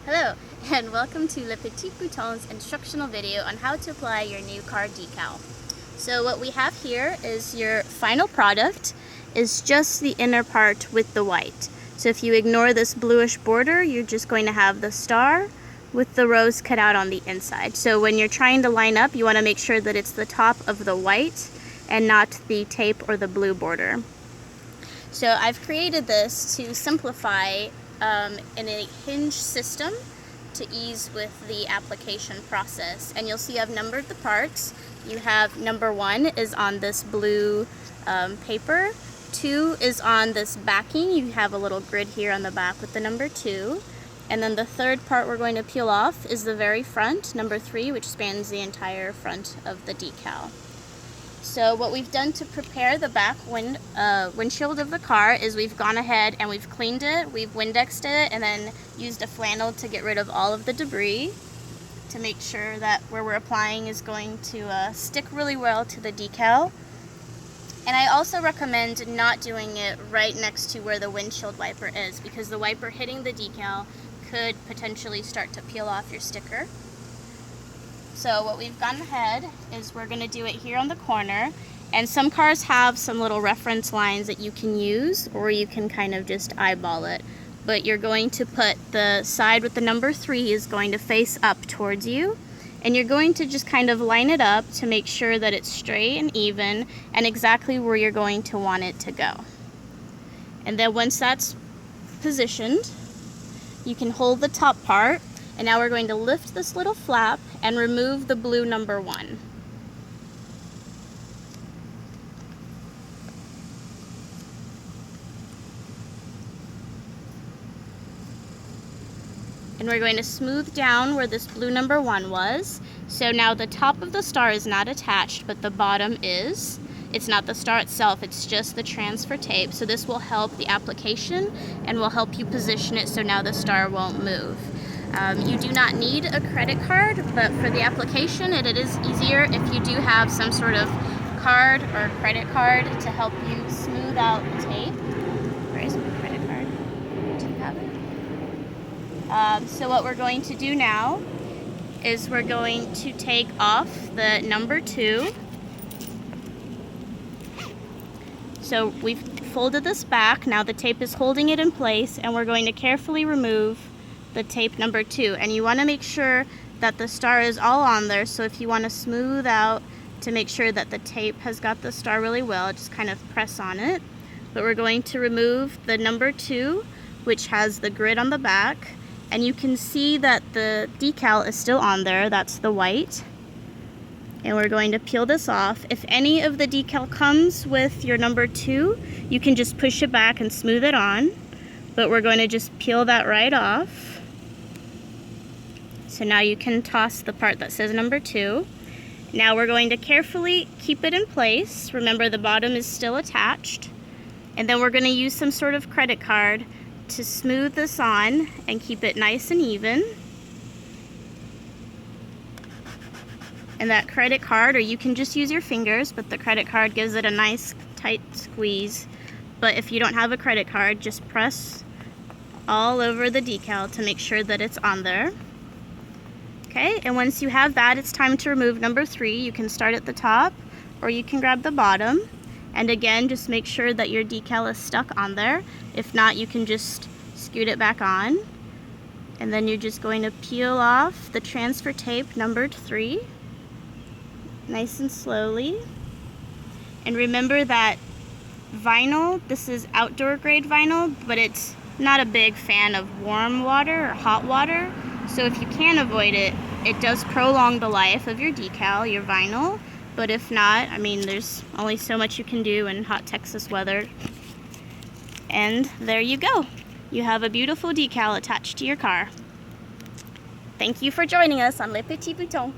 Hello, and welcome to Les Petits Boutons instructional video on how to apply your new car decal. So what we have here is your final product is just the inner part with the white. So if you ignore this bluish border, you're just going to have the star with the rose cut out on the inside. So when you're trying to line up, you want to make sure that it's the top of the white and not the tape or the blue border. So I've created this to simplify in a hinge system to ease with the application process. And you'll see I've numbered the parts. You have number 1 is on this blue paper, 2 is on this backing. You have a little grid here on the back with the number 2. And then the third part we're going to peel off is the very front, number 3, which spans the entire front of the decal. So what we've done to prepare the back windshield of the car is we've gone ahead and we've cleaned it, we've Windexed it, and then used a flannel to get rid of all of the debris to make sure that where we're applying is going to stick really well to the decal. And I also recommend not doing it right next to where the windshield wiper is, because the wiper hitting the decal could potentially start to peel off your sticker. So what we've gone ahead is we're going to do it here on the corner, and some cars have some little reference lines that you can use, or you can kind of just eyeball it. But you're going to put the side with the number 3 is going to face up towards you, and you're going to just kind of line it up to make sure that it's straight and even and exactly where you're going to want it to go. And then once that's positioned, you can hold the top part. And now we're going to lift this little flap and remove the blue number 1. And we're going to smooth down where this blue number 1 was. So now the top of the star is not attached, but the bottom is. It's not the star itself, it's just the transfer tape. So this will help the application and will help you position it so now the star won't move. You do not need a credit card, but for the application it is easier if you do have some sort of card or credit card to help you smooth out the tape. Where is my credit card? Do you have it? So what we're going to do now is we're going to take off the number 2. So we've folded this back, now the tape is holding it in place, and we're going to carefully remove the tape number 2, and you want to make sure that the star is all on there. So if you want to smooth out to make sure that the tape has got the star really well, just kind of press on it. But we're going to remove the number 2, which has the grid on the back, and you can see that the decal is still on there. That's the white. And we're going to peel this off. If any of the decal comes with your number 2, you can just push it back and smooth it on, but we're going to just peel that right off. So now you can toss the part that says number 2. Now we're going to carefully keep it in place. Remember, the bottom is still attached. And then we're going to use some sort of credit card to smooth this on and keep it nice and even. And that credit card, or you can just use your fingers, but the credit card gives it a nice tight squeeze. But if you don't have a credit card, just press all over the decal to make sure that it's on there. Okay, and once you have that, it's time to remove number 3. You can start at the top, or you can grab the bottom. And again, just make sure that your decal is stuck on there. If not, you can just scoot it back on. And then you're just going to peel off the transfer tape numbered 3, nice and slowly. And remember that vinyl, this is outdoor grade vinyl, but it's not a big fan of warm water or hot water. So if you can avoid it, it does prolong the life of your decal, your vinyl. But if not, I mean, there's only so much you can do in hot Texas weather. And there you go. You have a beautiful decal attached to your car. Thank you for joining us on Les Petits Boutons.